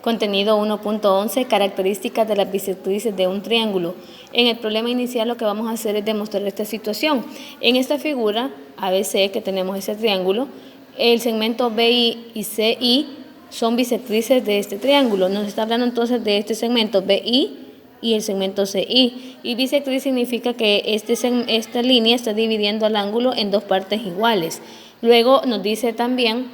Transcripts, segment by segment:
Contenido 1.11. Características de las bisectrices de un triángulo. En el problema inicial lo que vamos a hacer es demostrar esta situación. En esta figura ABC que tenemos ese triángulo, el segmento BI y CI son bisectrices de este triángulo. Nos está hablando entonces de este segmento BI y el segmento CI. Y bisectriz significa que esta línea está dividiendo al ángulo en dos partes iguales. Luego nos dice también,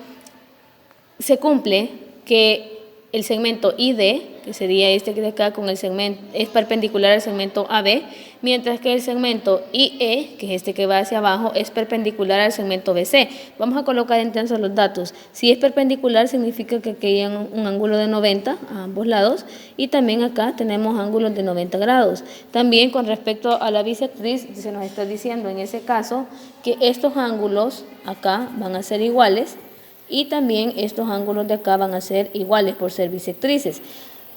se cumple que el segmento ID, que sería este que de acá, con el segmento, es perpendicular al segmento AB, mientras que el segmento IE, que es este que va hacia abajo, es perpendicular al segmento BC. Vamos a colocar entonces los datos. Si es perpendicular, significa que aquí hay un ángulo de 90 a ambos lados, y también acá tenemos ángulos de 90 grados. También con respecto a la bisectriz, se nos está diciendo en ese caso que estos ángulos acá van a ser iguales, y también estos ángulos de acá van a ser iguales por ser bisectrices.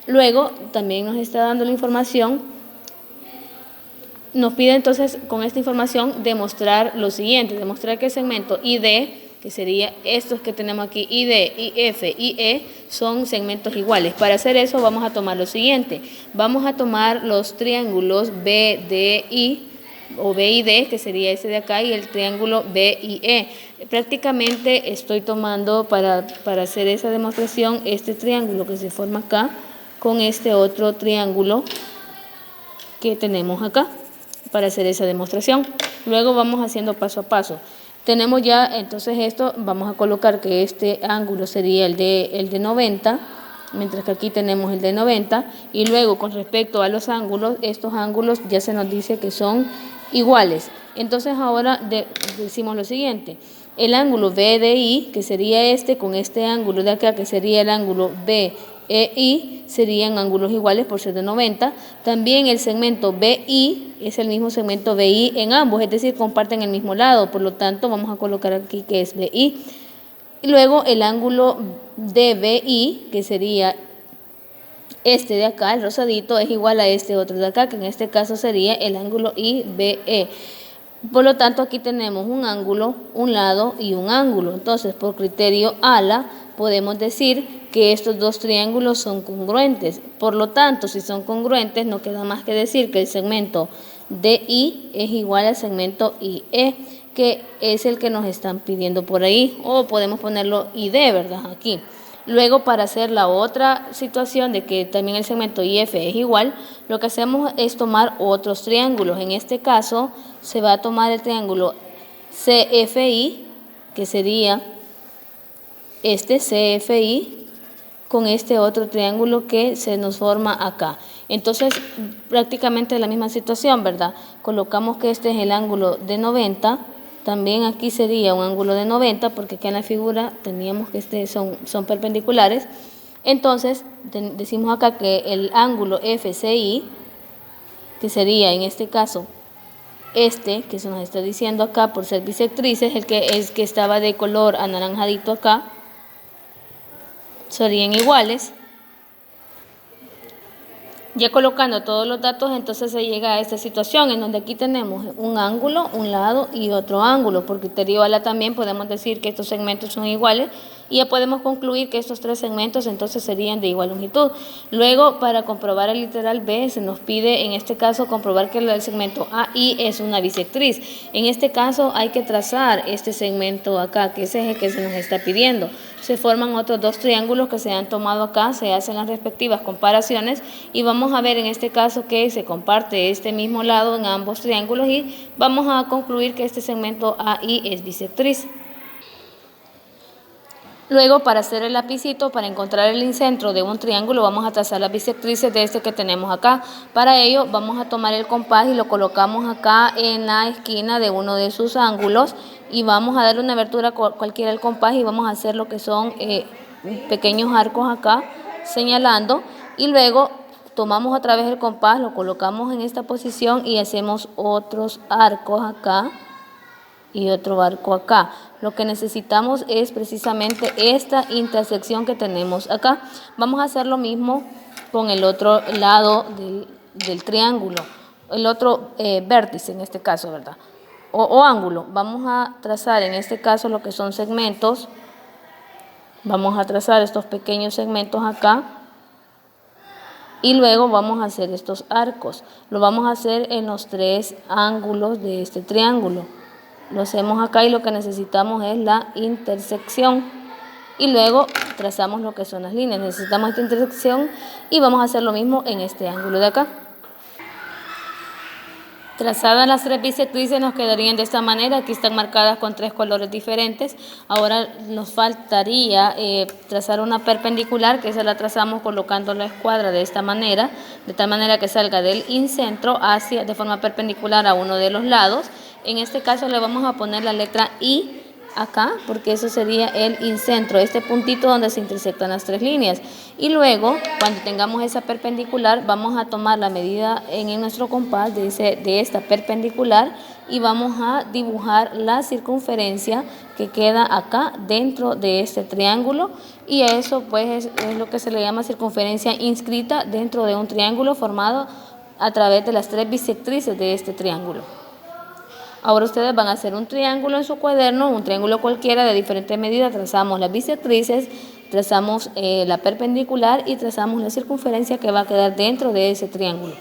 Luego también nos está dando la información, nos pide entonces con esta información demostrar lo siguiente, demostrar que el segmento ID, que sería estos que tenemos aquí, ID, IF, IE, son segmentos iguales. Para hacer eso vamos a tomar lo siguiente, vamos a tomar los triángulos BDI o BID, que sería ese de acá, y el triángulo BIE. Prácticamente estoy tomando para hacer esa demostración este triángulo que se forma acá con este otro triángulo que tenemos acá para hacer esa demostración. Luego vamos haciendo paso a paso. Tenemos ya entonces esto, vamos a colocar que este ángulo sería el de 90, mientras que aquí tenemos el de 90, y luego con respecto a los ángulos, estos ángulos ya se nos dice que son iguales. Entonces ahora decimos lo siguiente, el ángulo BDI, que sería este, con este ángulo de acá, que sería el ángulo BEI, serían ángulos iguales por ser de 90. También el segmento BI es el mismo segmento BI en ambos, es decir, comparten el mismo lado, por lo tanto vamos a colocar aquí que es BI. Y luego el ángulo DBI, que sería este de acá, el rosadito, es igual a este otro de acá, que en este caso sería el ángulo IBE. Por lo tanto, aquí tenemos un ángulo, un lado y un ángulo. Entonces, por criterio ALA, podemos decir que estos dos triángulos son congruentes. Por lo tanto, si son congruentes, no queda más que decir que el segmento DI es igual al segmento IE, que es el que nos están pidiendo por ahí. O podemos ponerlo ID, ¿verdad? Aquí. Luego, para hacer la otra situación de que también el segmento IF es igual, lo que hacemos es tomar otros triángulos. En este caso, se va a tomar el triángulo CFI, que sería este CFI, con este otro triángulo que se nos forma acá. Entonces, prácticamente la misma situación, ¿verdad? Colocamos que este es el ángulo de 90, también aquí sería un ángulo de 90, porque acá en la figura teníamos que son perpendiculares. Entonces, decimos acá que el ángulo FCI, que sería en este caso este, que se nos está diciendo acá por ser bisectrices, el que estaba de color anaranjadito acá, serían iguales. Ya colocando todos los datos, entonces se llega a esta situación en donde aquí tenemos un ángulo, un lado y otro ángulo. Por criterio ALA también podemos decir que estos segmentos son iguales y ya podemos concluir que estos tres segmentos entonces serían de igual longitud. Luego, para comprobar el literal B, se nos pide en este caso comprobar que el segmento AI es una bisectriz. En este caso hay que trazar este segmento acá, que ese es el que se nos está pidiendo. Se forman otros dos triángulos que se han tomado acá, se hacen las respectivas comparaciones y vamos a ver en este caso que se comparte este mismo lado en ambos triángulos y vamos a concluir que este segmento AI es bisectriz. Luego, para hacer el lapicito, para encontrar el incentro de un triángulo, vamos a trazar las bisectrices de este que tenemos acá. Para ello, vamos a tomar el compás y lo colocamos acá en la esquina de uno de sus ángulos y vamos a darle una abertura cualquiera al compás y vamos a hacer lo que son pequeños arcos acá, señalando, y luego tomamos otra vez el compás, lo colocamos en esta posición y hacemos otros arcos acá y otro arco acá. Lo que necesitamos es precisamente esta intersección que tenemos acá. Vamos a hacer lo mismo con el otro lado del triángulo, el otro vértice en este caso, ¿verdad? O ángulo. Vamos a trazar en este caso lo que son segmentos. Vamos a trazar estos pequeños segmentos acá Y luego vamos a hacer estos arcos. Lo vamos a hacer en los 3 ángulos de este triángulo. Lo hacemos acá y lo que necesitamos es la intersección. Y luego trazamos lo que son las líneas. Necesitamos esta intersección y vamos a hacer lo mismo en este ángulo de acá. Trazadas las 3 bisectrices nos quedarían de esta manera. Aquí están marcadas con 3 colores diferentes. Ahora nos faltaría trazar una perpendicular, que esa la trazamos colocando la escuadra de esta manera, de tal manera que salga del incentro hacia de forma perpendicular a uno de los lados. En este caso le vamos a poner la letra I acá, porque eso sería el incentro, este puntito donde se intersectan las 3 líneas. Y luego, cuando tengamos esa perpendicular, vamos a tomar la medida en nuestro compás de esta perpendicular y vamos a dibujar la circunferencia que queda acá dentro de este triángulo. Y eso pues es lo que se le llama circunferencia inscrita dentro de un triángulo formado a través de las 3 bisectrices de este triángulo. Ahora ustedes van a hacer un triángulo en su cuaderno, un triángulo cualquiera de diferentes medidas, trazamos las bisectrices, trazamos la perpendicular y trazamos la circunferencia que va a quedar dentro de ese triángulo.